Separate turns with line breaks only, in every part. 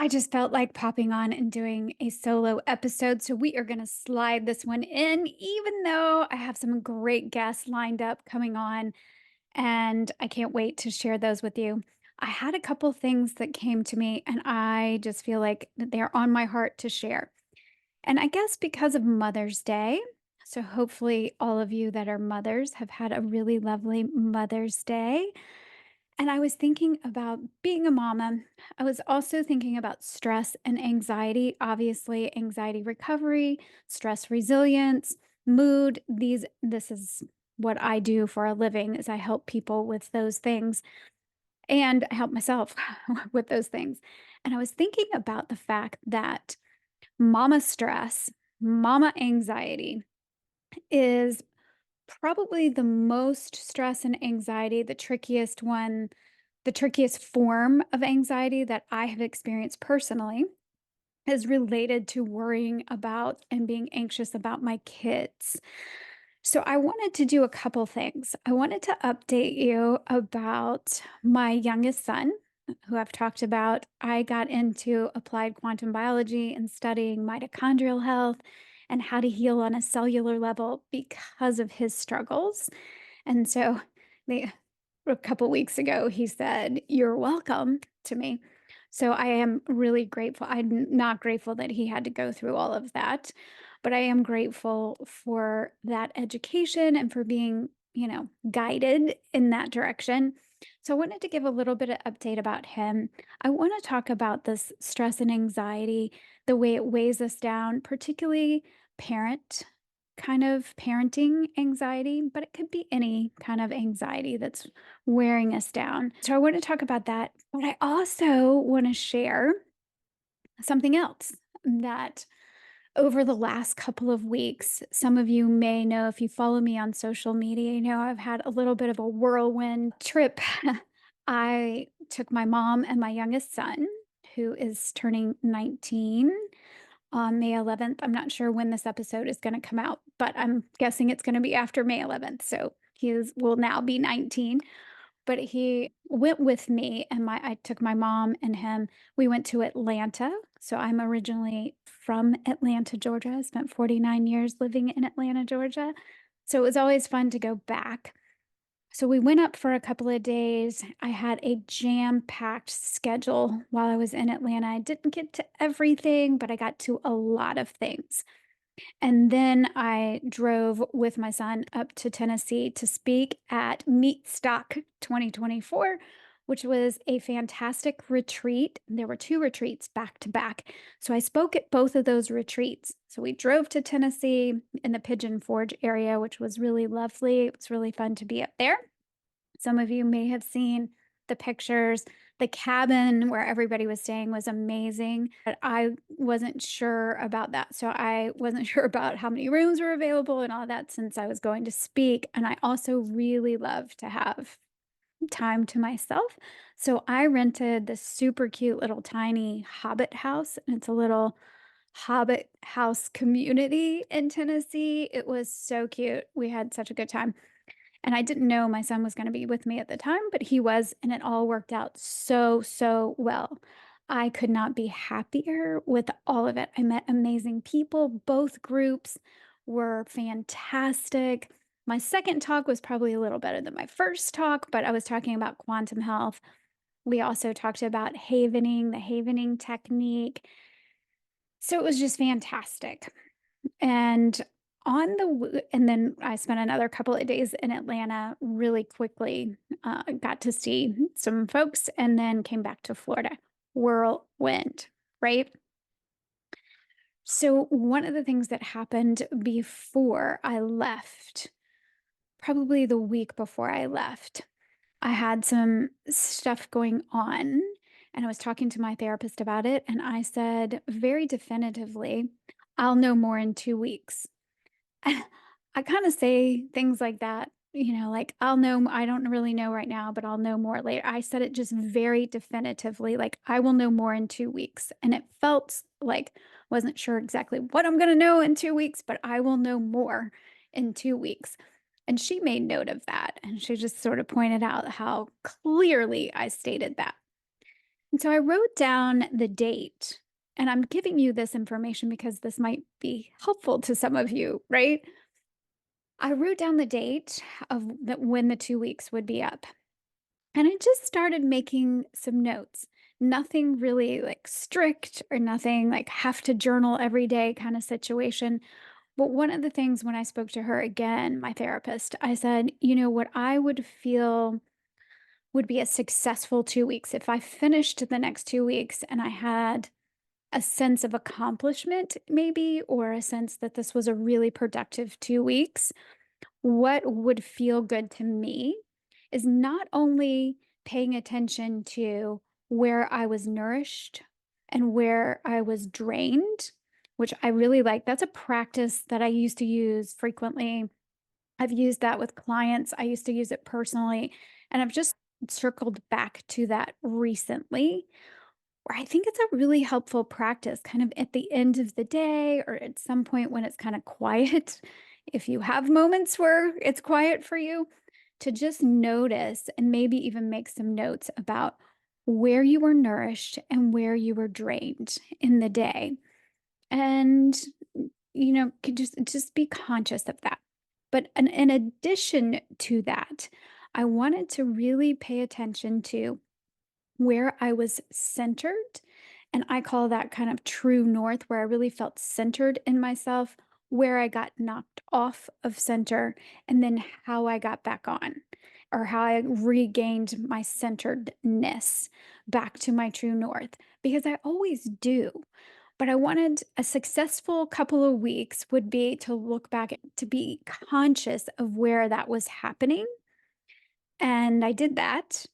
I just felt like popping on and doing a solo episode. So we are going to slide this one in, even though I have some great guests lined up coming on, and I can't wait to share those with you. I had a couple things that came to me, and I just feel like that they're on my heart to share. And I guess because of Mother's Day. So hopefully, all of you that are mothers have had a really lovely Mother's Day. And I was thinking about being a mama. I was also thinking about stress and anxiety, obviously anxiety recovery, stress resilience, mood. This is what I do for a living is I help people with those things and I help myself with those things. And I was thinking about the fact that mama stress, mama anxiety is probably the most stress and anxiety, the trickiest form of anxiety that I have experienced personally is related to worrying about and being anxious about my kids. So I wanted to do a couple things. I wanted to update you about my youngest son, who I've talked about. I got into applied quantum biology and studying mitochondrial health and how to heal on a cellular level because of his struggles. And so the a couple weeks ago, he said, "You're welcome," to me. So I am really grateful. I'm not grateful that he had to go through all of that, but I am grateful for that education and for being, guided in that direction. So I wanted to give a little bit of update about him. I want to talk about this stress and anxiety, the way it weighs us down, particularly parent kind of parenting anxiety, but it could be any kind of anxiety that's wearing us down. So I want to talk about that, but I also want to share something else that over the last couple of weeks, some of you may know if you follow me on social media, I've had a little bit of a whirlwind trip. I took my mom and my youngest son, who is turning 19 on May 11th. I'm not sure when this episode is going to come out, but I'm guessing it's going to be after May 11th. So will now be 19. But he went with me and I took my mom and him. We went to Atlanta. So I'm originally from Atlanta, Georgia. I spent 49 years living in Atlanta, Georgia. So it was always fun to go back. So we went up for a couple of days. I had a jam-packed schedule while I was in Atlanta. I didn't get to everything, but I got to a lot of things. And then I drove with my son up to Tennessee to speak at Meat Stock 2024, which was a fantastic retreat. There were two retreats back to back. So I spoke at both of those retreats. So we drove to Tennessee in the Pigeon Forge area, which was really lovely. It was really fun to be up there. Some of you may have seen the pictures. The cabin where everybody was staying was amazing, but I wasn't sure about that. So I wasn't sure about how many rooms were available and all that since I was going to speak. And I also really love to have time to myself. So I rented this super cute little tiny hobbit house, and it's a little hobbit house community in Tennessee. It was so cute. We had such a good time. And I didn't know my son was gonna be with me at the time, but he was, and it all worked out so, so well. I could not be happier with all of it. I met amazing people. Both groups were fantastic. My second talk was probably a little better than my first talk, but I was talking about quantum health. We also talked about havening, the havening technique. So it was just fantastic. And and then I spent another couple of days in Atlanta really quickly, got to see some folks and then came back to Florida. Whirlwind, right? So one of the things that happened before I left, probably the week before I left, I had some stuff going on and I was talking to my therapist about it. And I said very definitively, I'll know more in 2 weeks. I kinda say things like that, like, I don't really know right now, but I'll know more later. I said it just very definitively, like, I will know more in 2 weeks, and it felt like wasn't sure exactly what I'm gonna know in 2 weeks, but I will know more in 2 weeks. And she made note of that, and she just sort of pointed out how clearly I stated that. And so I wrote down the date, and I'm giving you this information because this might be helpful to some of you, right? I wrote down the date of when the 2 weeks would be up. And I just started making some notes. Nothing really like strict or nothing like have to journal every day kind of situation. But one of the things when I spoke to her again, my therapist, I said, what I would feel would be a successful 2 weeks if I finished the next 2 weeks and I had a sense of accomplishment, maybe, or a sense that this was a really productive 2 weeks. What would feel good to me is not only paying attention to where I was nourished and where I was drained, which I really like. That's a practice that I used to use frequently. I've used that with clients. I used to use it personally. And I've just circled back to that recently, where I think it's a really helpful practice kind of at the end of the day or at some point when it's kind of quiet. If you have moments where it's quiet for you, to just notice and maybe even make some notes about where you were nourished and where you were drained in the day. And could just be conscious of that. But in addition to that, I wanted to really pay attention to where I was centered. And I call that kind of true north, where I really felt centered in myself, where I got knocked off of center, and then how I got back on, or how I regained my centeredness back to my true north. Because I always do. But I wanted a successful couple of weeks would be to look back, to be conscious of where that was happening. And I did that.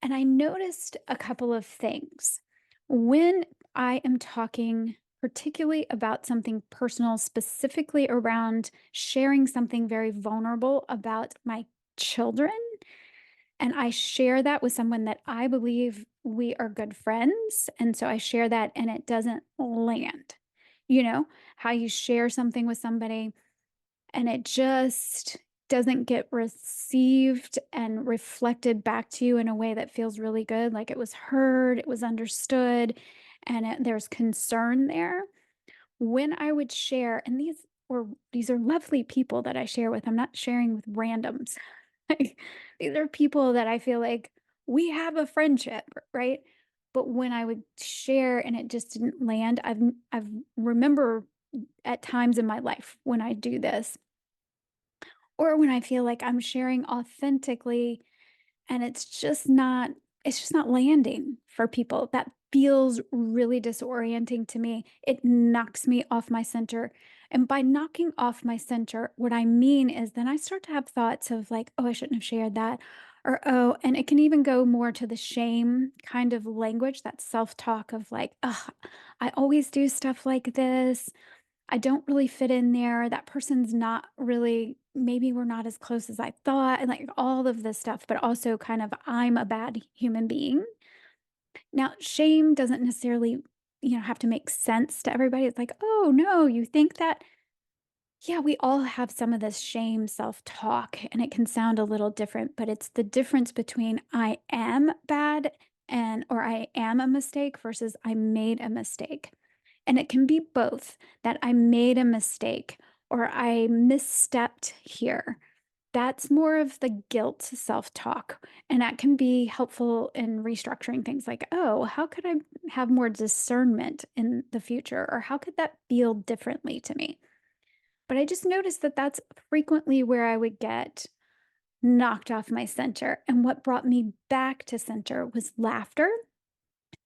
And I noticed a couple of things. When I am talking particularly about something personal, specifically around sharing something very vulnerable about my children, and I share that with someone that I believe we are good friends. And so I share that and it doesn't land. You know, how you share something with somebody and it just doesn't get received and reflected back to you in a way that feels really good, like it was heard, it was understood, and there's concern there. When I would share, and these are lovely people that I share with. I'm not sharing with randoms. Like, these are people that I feel like we have a friendship, right? But when I would share and it just didn't land, I've remember at times in my life when I do this, or when I feel like I'm sharing authentically and it's just not landing for people. That feels really disorienting to me. It knocks me off my center. And by knocking off my center, what I mean is then I start to have thoughts of like, oh, I shouldn't have shared that. Or, oh, and it can even go more to the shame kind of language, that self talk of like, oh, I always do stuff like this. I don't really fit in there. That person's not really, maybe we're not as close as I thought, and like all of this stuff, but also kind of I'm a bad human being. Now, shame doesn't necessarily, have to make sense to everybody. It's like, oh no, you think that? Yeah, we all have some of this shame self talk, and it can sound a little different, but it's the difference between I am bad or I am a mistake versus I made a mistake. And it can be both, that I made a mistake or I misstepped here. That's more of the guilt self talk. And that can be helpful in restructuring things like, oh, how could I have more discernment in the future? Or how could that feel differently to me? But I just noticed that that's frequently where I would get knocked off my center. And what brought me back to center was laughter,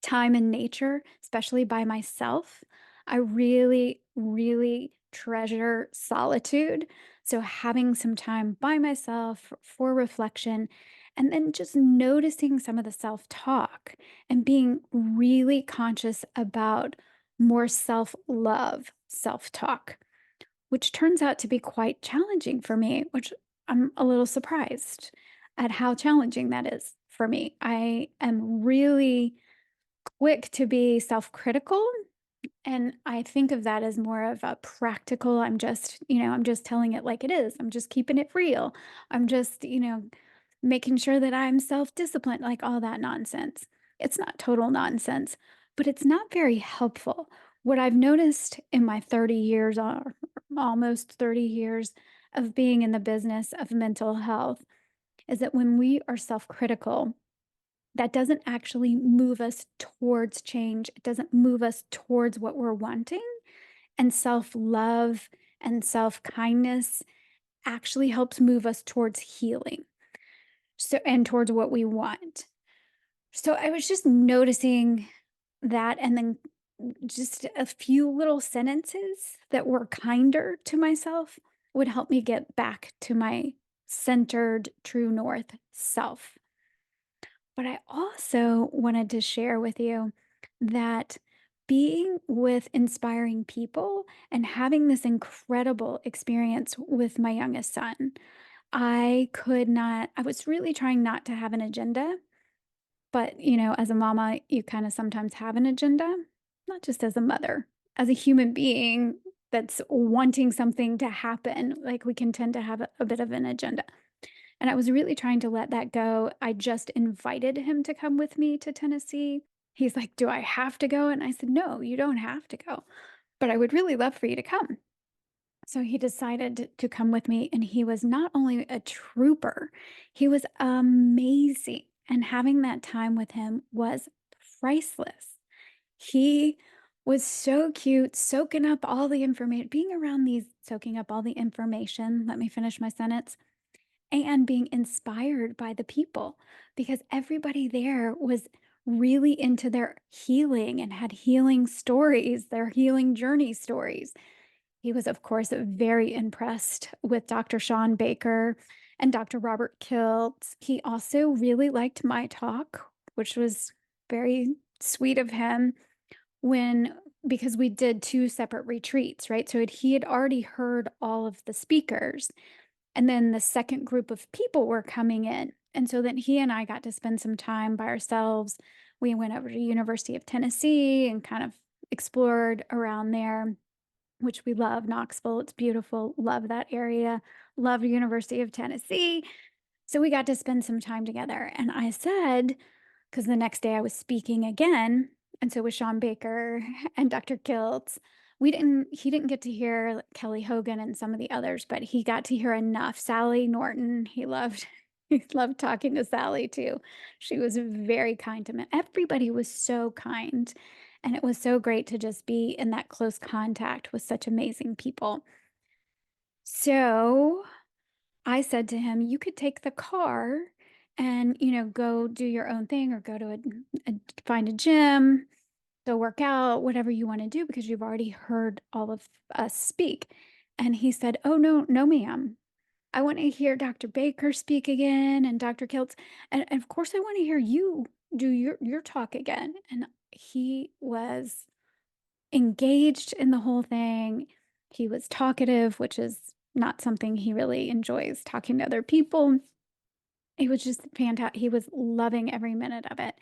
time in nature, especially by myself. I really, really treasure solitude. So, having some time by myself for reflection and then just noticing some of the self talk and being really conscious about more self love, self talk, which turns out to be quite challenging for me, which I'm a little surprised at how challenging that is for me. I am really quick to be self-critical, and I think of that as more of a practical, I'm just telling it like it is. I'm just keeping it real. I'm just, making sure that I'm self-disciplined, like all that nonsense. It's not total nonsense, but it's not very helpful. What I've noticed in my 30 years, or almost 30 years of being in the business of mental health, is that when we are self critical, that doesn't actually move us towards change. It doesn't move us towards what we're wanting. And self love and self kindness actually helps move us towards healing. So, and towards what we want. So I was just noticing that, and then just a few little sentences that were kinder to myself would help me get back to my centered, true north self. But I also wanted to share with you that being with inspiring people and having this incredible experience with my youngest son, I was really trying not to have an agenda, but, as a mama, you kinda sometimes have an agenda, not just as a mother, as a human being that's wanting something to happen, like, we can tend to have a bit of an agenda, and I was really trying to let that go. I just invited him to come with me to Tennessee. He's like, "Do I have to go?" And I said, "No, you don't have to go, but I would really love for you to come." So he decided to come with me, and he was not only a trooper, he was amazing. And having that time with him was priceless. He was so cute, soaking up all the information, being around soaking up all the information. Let me finish my sentence. And being inspired by the people, because everybody there was really into their healing and had healing stories, their healing journey stories. He was, of course, very impressed with Dr. Sean Baker and Dr. Robert Kiltz. He also really liked my talk, which was very sweet of him when because we did two separate retreats, right? So he had already heard all of the speakers, and then the second group of people were coming in. And so then he and I got to spend some time by ourselves. We went over to University of Tennessee and kind of explored around there, which we love. Knoxville, it's beautiful. Love that area. Love University of Tennessee. So we got to spend some time together. And I said, because the next day I was speaking again, and so was Sean Baker and Dr. Kiltz. He didn't get to hear like, Kelly Hogan and some of the others, but he got to hear enough. Sally Norton, he loved he loved talking to Sally too. She was very kind to me. Everybody was so kind. And it was so great to just be in that close contact with such amazing people. So I said to him, "You could take the car and, go do your own thing or go to find a gym, go work out, whatever you want to do because you've already heard all of us speak." And he said, "Oh, no, no, ma'am. I want to hear Dr. Baker speak again and Dr. Kiltz. And of course, I want to hear you do your talk again." And he was engaged in the whole thing. He was talkative, which is not something he really enjoys, talking to other people. It was just fantastic. He was loving every minute of it.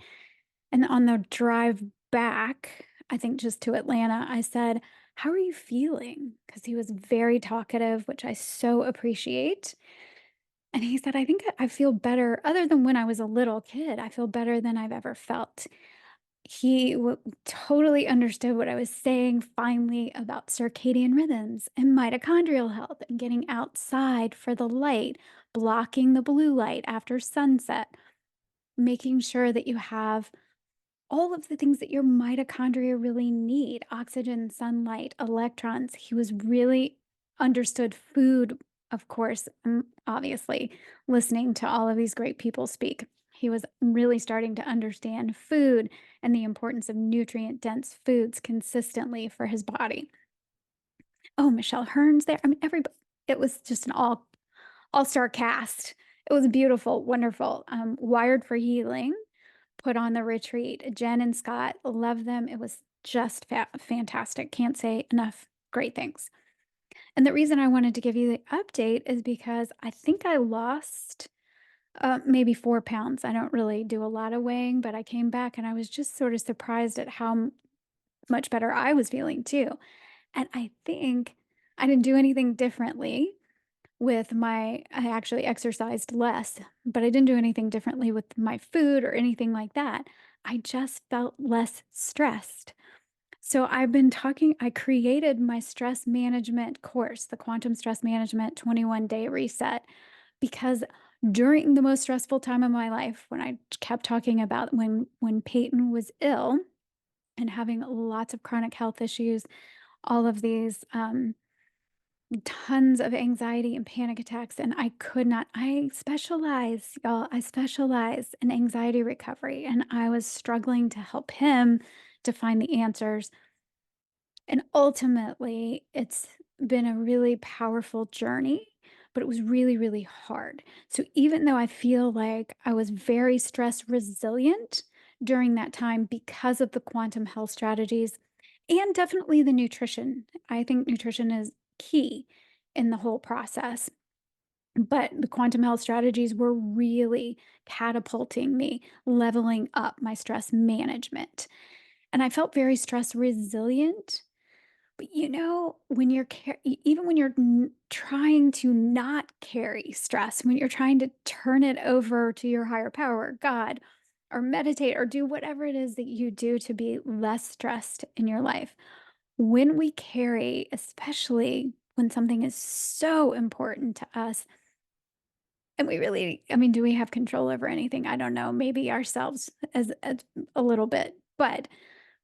And on the drive back, I think just to Atlanta, I said, "How are you feeling?" Because he was very talkative, which I so appreciate. And he said, "I think I feel better, other than when I was a little kid. I feel better than I've ever felt." He totally understood what I was saying finally about circadian rhythms and mitochondrial health and getting outside for the light, blocking the blue light after sunset, making sure that you have all of the things that your mitochondria really need: oxygen, sunlight, electrons. He was really understood food, of course, obviously, listening to all of these great people speak. He was really starting to understand food and the importance of nutrient dense foods consistently for his body. Oh, Michelle Hearn's there. I mean, everybody, it was just an all-star cast. It was beautiful, wonderful. Wired for Healing put on the retreat. Jen and Scott, love them. It was just fantastic. Can't say enough great things. And the reason I wanted to give you the update is because I think I lost maybe 4 pounds. I don't really do a lot of weighing, but I came back and I was just sort of surprised at how much better I was feeling too. And I think I didn't do anything differently, with I actually exercised less, but I didn't do anything differently with my food or anything like that. I just felt less stressed. So I created my stress management course, the Quantum Stress Management 21-day reset, because during the most stressful time of my life, when I kept talking about when Peyton was ill and having lots of chronic health issues, all of these tons of anxiety and panic attacks, and I could not I specialize, y'all, I specialize in anxiety recovery, and I was struggling to help him to find the answers. And ultimately, it's been a really powerful journey, but it was really, really hard. So even though I feel like I was very stress resilient during that time because of the quantum health strategies and definitely the nutrition, I think nutrition is key in the whole process. But the quantum health strategies were really catapulting me, leveling up my stress management. And I felt very stress resilient, but, when even when you're trying to not carry stress, when you're trying to turn it over to your higher power, God, or meditate or do whatever it is that you do to be less stressed in your life, when we carry, especially when something is so important to us, and we really, I mean, do we have control over anything? I don't know, maybe ourselves as a little bit, but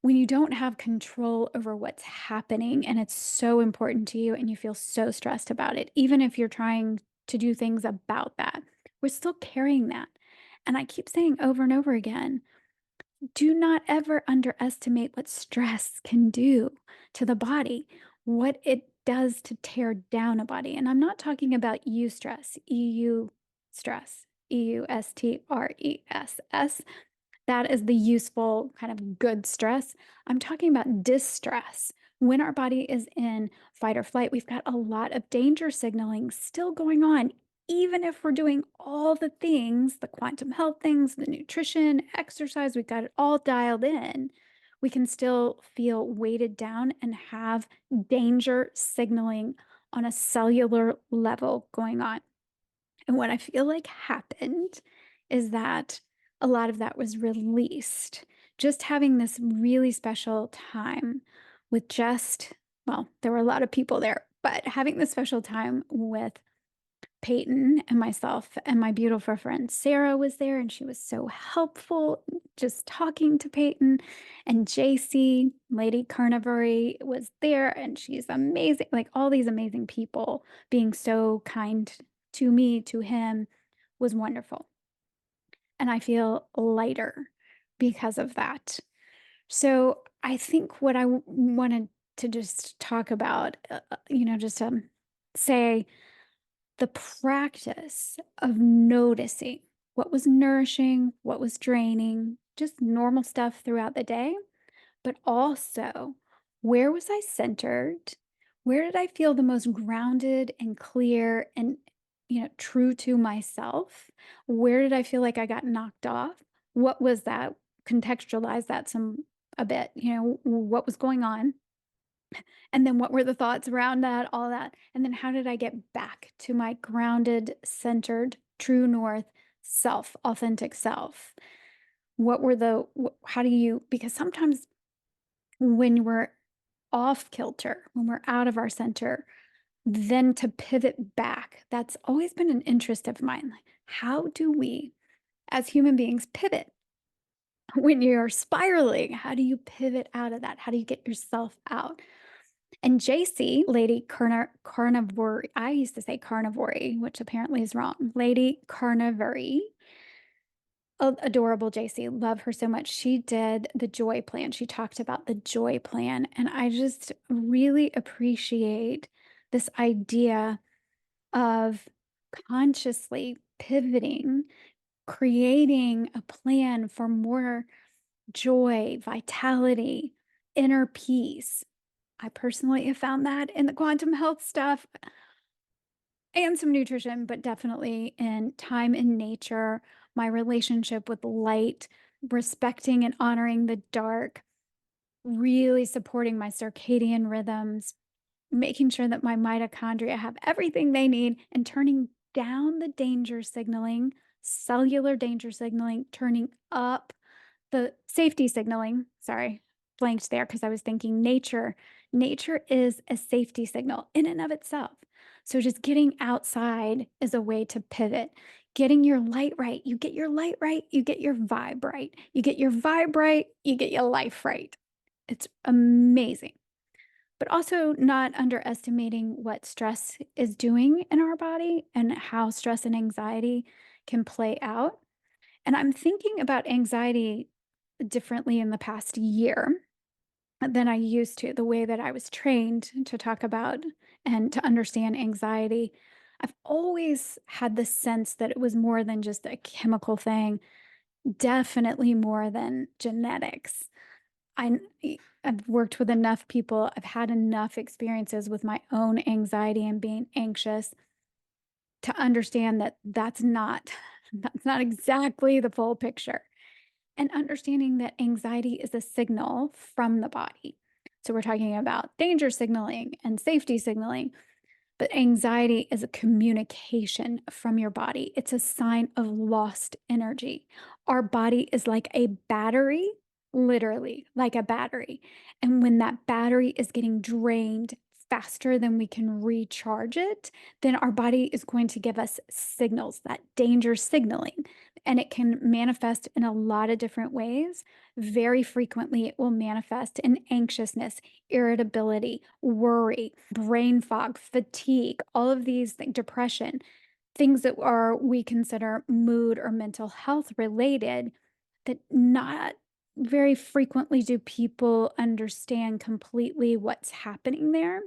when you don't have control over what's happening and it's so important to you and you feel so stressed about it, even if you're trying to do things about that, we're still carrying that. And I keep saying over and over again, do not ever underestimate what stress can do to the body, what it does to tear down a body. And I'm not talking about eustress, EU stress, EUSTRESS. That is the useful kind of good stress. I'm talking about distress. When our body is in fight or flight, we've got a lot of danger signaling still going on. Even if we're doing all the things, the quantum health things, the nutrition, exercise, we've got it all dialed in, we can still feel weighted down and have danger signaling on a cellular level going on. And what I feel like happened is that a lot of that was released. Just having this really special time with well, there were a lot of people there, but having this special time with Peyton and myself and my beautiful friend Sarah was there, and she was so helpful just talking to Peyton. And JC, Lady Carnivore, was there, and she's amazing. Like all these amazing people being so kind to me, to him, was wonderful. And I feel lighter because of that. So I think what wanted to just talk about, just say the practice of noticing what was nourishing, what was draining, just normal stuff throughout the day, but also where was I centered? Where did I feel the most grounded and clear and true to myself? Where did I feel like I got knocked off? What was that? Contextualize that some a bit, what was going on? And then what were the thoughts around that, all that? And then how did I get back to my grounded, centered, true north self, authentic self? What were how do you, because sometimes when we're off kilter, when we're out of our center, then to pivot back, that's always been an interest of mine. Like, how do we, as human beings, pivot? When you're spiraling, how do you pivot out of that? How do you get yourself out? And JC, Carnivore, I used to say carnivore, which apparently is wrong. Lady Carnivore, adorable JC, love her so much. She did the joy plan. She talked about the joy plan. And I just really appreciate this idea of consciously pivoting, creating a plan for more joy, vitality, inner peace. I personally have found that in the quantum health stuff and some nutrition, but definitely in time in nature, my relationship with light, respecting and honoring the dark, really supporting my circadian rhythms, making sure that my mitochondria have everything they need and turning down the danger signaling, cellular danger signaling, turning up the safety signaling. Sorry, blanked there because I was thinking nature. Nature is a safety signal in and of itself. So just getting outside is a way to pivot. Getting your light right. You get your light right, you get your vibe right. You get your vibe right, you get your life right. It's amazing. But also not underestimating what stress is doing in our body and how stress and anxiety can play out. And I'm thinking about anxiety differently in the past year than I used to, the way that I was trained to talk about and to understand anxiety. I've always had the sense that it was more than just a chemical thing, definitely more than genetics. I I've worked with enough people, I've had enough experiences with my own anxiety and being anxious to understand that that's not exactly the full picture. And understanding that anxiety is a signal from the body. So we're talking about danger signaling and safety signaling, but anxiety is a communication from your body. It's a sign of lost energy. Our body is like a battery, literally like a battery. And when that battery is getting drained faster than we can recharge it, then our body is going to give us signals, that danger signaling. And it can manifest in a lot of different ways. Very frequently, it will manifest in anxiousness, irritability, worry, brain fog, fatigue, all of these depression, things that are we consider mood or mental health related that not very frequently do people understand completely what's happening there.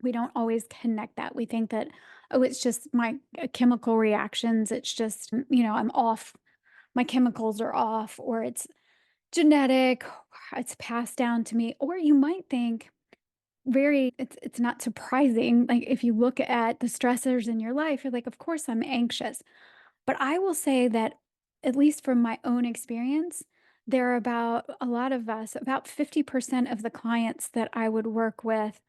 We don't always connect that. We think that, oh, it's just my chemical reactions. It's just, I'm off. My chemicals are off, or it's genetic, it's passed down to me. Or you might think, it's not surprising, like, if you look at the stressors in your life, you're like, "Of course I'm anxious." But I will say that, at least from my own experience, there are about a lot of us, about 50% of the clients that I would work with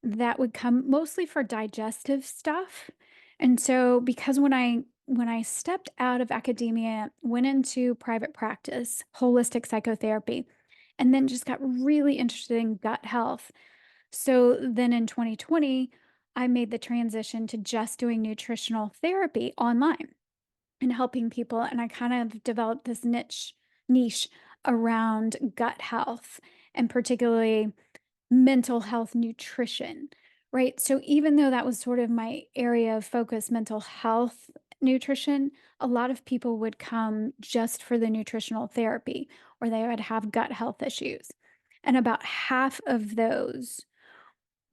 that would come mostly for digestive stuff. And so because when I stepped out of academia, went into private practice, holistic psychotherapy, and then just got really interested in gut health. So then in 2020, I made the transition to just doing nutritional therapy online and helping people. And I kind of developed this niche around gut health and particularly mental health nutrition, right? So even though that was sort of my area of focus, mental health nutrition, a lot of people would come just for the nutritional therapy or they would have gut health issues. And about half of those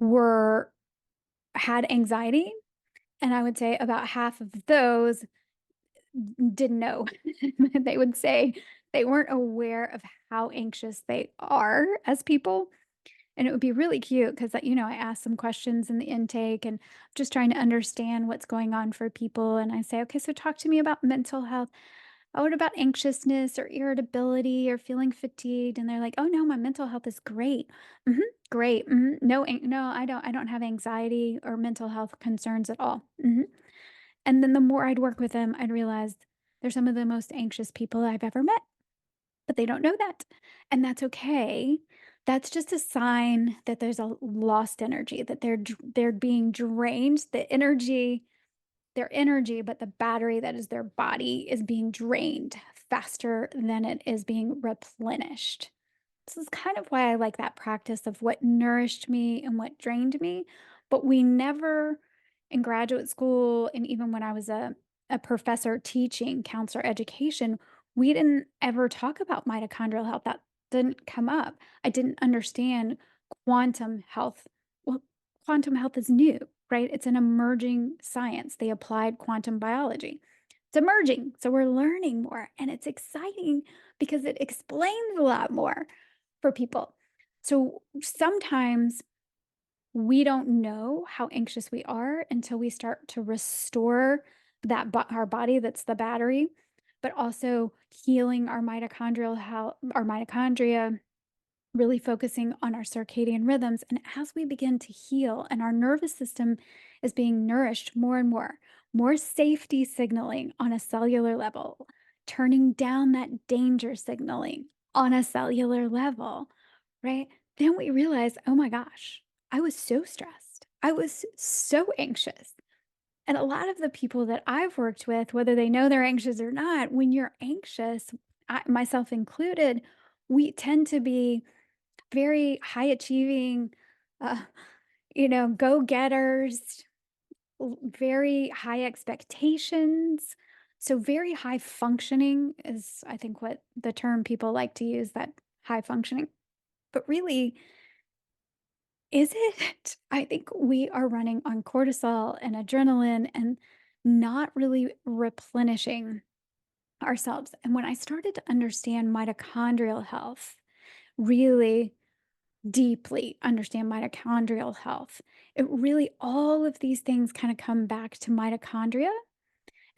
were had anxiety, and I would say about half of those didn't know. They would say they weren't aware of how anxious they are as people. And it would be really cute because, I ask some questions in the intake and just trying to understand what's going on for people. And I say, okay, so talk to me about mental health. Oh, what about anxiousness or irritability or feeling fatigued? And they're like, oh no, my mental health is great. hmm Great. No, no, I don't have anxiety or mental health concerns at all. And then the more I'd work with them, I'd realize they're some of the most anxious people I've ever met, but they don't know that. And that's okay. That's just a sign that there's a lost energy, that they're being drained. Their energy, but the battery that is their body is being drained faster than it is being replenished. This is kind of why I like that practice of what nourished me and what drained me. But we never, in graduate school, and even when I was a professor teaching counselor education, we didn't ever talk about mitochondrial health. That didn't come up. I didn't understand quantum health. Well, quantum health is new, right? It's an emerging science. They applied quantum biology. It's emerging. So we're learning more, and it's exciting because it explains a lot more for people. So sometimes we don't know how anxious we are until we start to restore our body that's the battery, but also healing our mitochondrial health, our mitochondria, really focusing on our circadian rhythms. And as we begin to heal and our nervous system is being nourished more and more safety signaling on a cellular level, turning down that danger signaling on a cellular level, right? Then we realize, oh my gosh, I was so stressed. I was so anxious. And a lot of the people that I've worked with, whether they know they're anxious or not, when you're anxious, myself included, we tend to be very high achieving, uh, go getters, very high expectations. So, very high functioning is, I think, what the term people like to use, that high functioning. But really, is it? I think we are running on cortisol and adrenaline and not really replenishing ourselves. And when I started to understand mitochondrial health, really deeply understand mitochondrial health, it really, all of these things kind of come back to mitochondria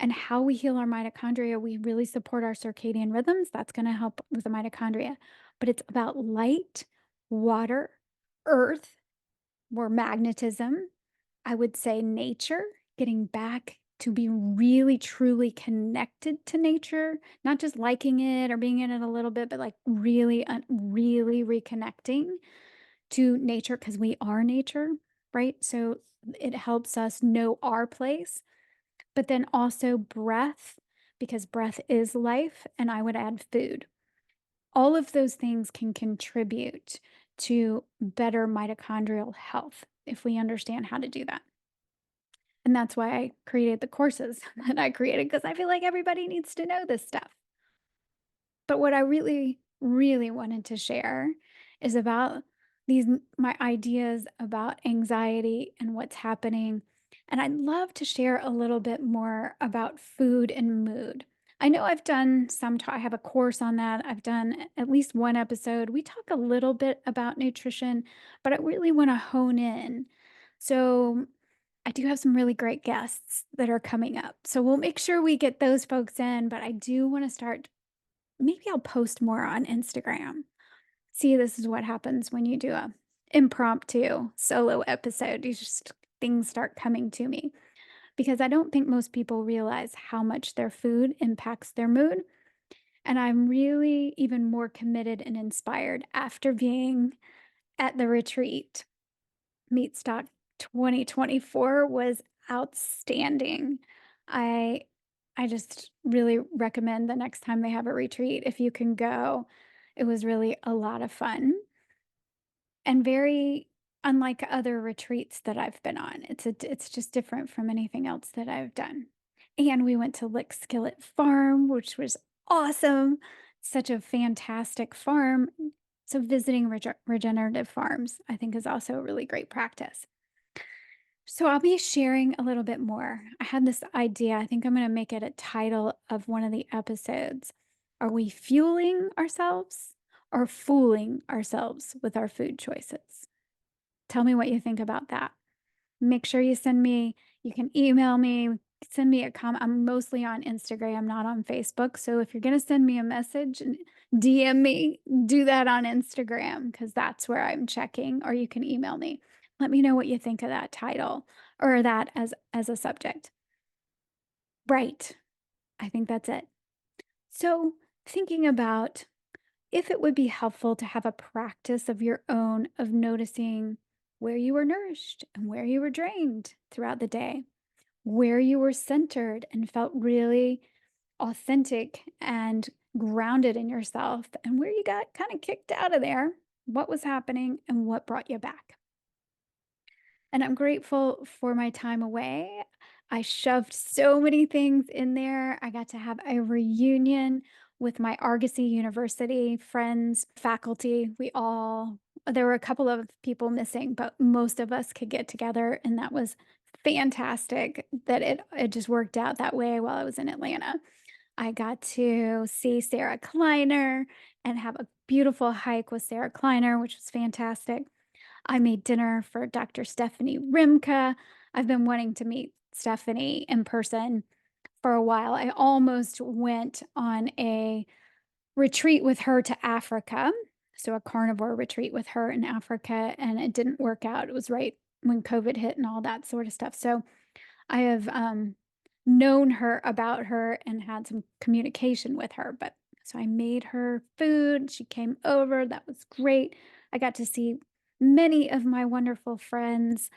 and how we heal our mitochondria. We really support our circadian rhythms. That's going to help with the mitochondria. But it's about light, water, earth, more magnetism, I would say nature, getting back to be really truly connected to nature, not just liking it or being in it a little bit, but like really, really reconnecting to nature because we are nature, right? So it helps us know our place, but then also breath, because breath is life. And I would add food. All of those things can contribute to better mitochondrial health if we understand how to do that. And that's why I created the courses that I created because I feel like everybody needs to know this stuff. But what I really, really wanted to share is about my ideas about anxiety and what's happening. And I'd love to share a little bit more about food and mood. I know I've done I have a course on that. I've done at least one episode. We talk a little bit about nutrition, but I really want to hone in. So I do have some really great guests that are coming up. So we'll make sure we get those folks in, but I do want to start. Maybe I'll post more on Instagram. See, this is what happens when you do a impromptu solo episode. Things start coming to me because I don't think most people realize how much their food impacts their mood. And I'm really even more committed and inspired after being at the retreat. Meat Stock 2024 was outstanding. I I just really recommend the next time they have a retreat, if you can go. It was really a lot of fun and very unlike other retreats that I've been on. It's just different from anything else that I've done. And we went to Lick Skillet Farm, which was awesome. Such a fantastic farm. So visiting regenerative farms, I think, is also a really great practice. So I'll be sharing a little bit more. I had this idea. I think I'm going to make it a title of one of the episodes. Are we fueling ourselves or fooling ourselves with our food choices? Tell me what you think about that. Make sure you can email me, send me a comment. I'm mostly on Instagram, not on Facebook. So if you're going to send me a message and DM me, do that on Instagram because that's where I'm checking, or you can email me. Let me know what you think of that title or that as a subject. Right. I think that's it. So, thinking about if it would be helpful to have a practice of your own of noticing where you were nourished and where you were drained throughout the day, where you were centered and felt really authentic and grounded in yourself, and where you got kind of kicked out of there, what was happening, and what brought you back. And I'm grateful for my time away. I shoved so many things in there. I got to have a reunion with my Argosy University friends, faculty. There were a couple of people missing, but most of us could get together. And that was fantastic that it just worked out that way while I was in Atlanta. I got to see Sarah Kleiner and have a beautiful hike with Sarah Kleiner, which was fantastic. I made dinner for Dr. Stephanie Rimka. I've been wanting to meet Stephanie in person for a while. I almost went on a retreat with her to Africa. so a carnivore retreat with her in Africa, and it didn't work out. It was right when COVID hit and all that sort of stuff. So I have known her about her and had some communication with her. But so I made her food. She came over. That was great. I got to see many of my wonderful friends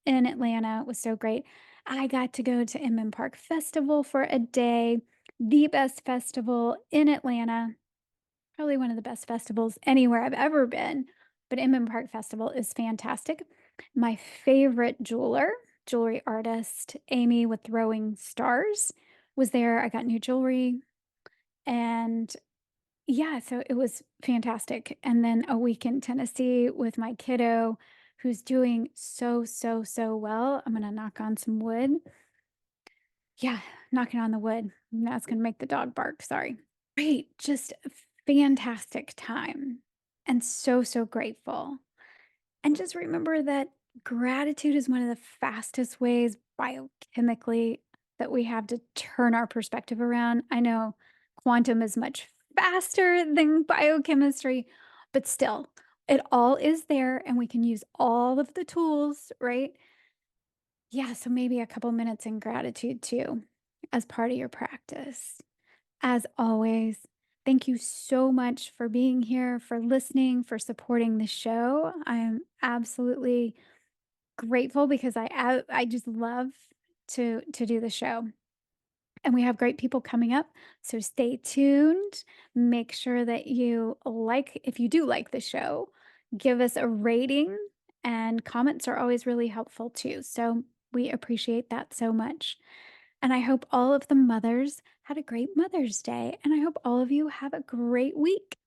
in Atlanta. It was so great. I got to go to Inman Park Festival for a day, the best festival in Atlanta, probably one of the best festivals anywhere I've ever been. But Inman Park Festival is fantastic. My favorite jewelry artist, Amy with Throwing Stars, was there. I got new jewelry and yeah, so it was fantastic. And then a week in Tennessee with my kiddo who's doing so, so, so well. I'm going to knock on some wood. Yeah, knocking on the wood. That's going to make the dog bark. Sorry. Great. Just a fantastic time. And so, so grateful. And just remember that gratitude is one of the fastest ways biochemically that we have to turn our perspective around. I know quantum is much faster than biochemistry, but still, it all is there and we can use all of the tools, right? Yeah, so maybe a couple minutes in gratitude too as part of your practice. As always, thank you so much for being here, for listening, for supporting the show. I'm absolutely grateful because I just love to do the show. And we have great people coming up, so stay tuned. Make sure that you like if you do like the show, give us a rating and comments are always really helpful too. So we appreciate that so much. And I hope all of the mothers had a great Mother's Day, and I hope all of you have a great week.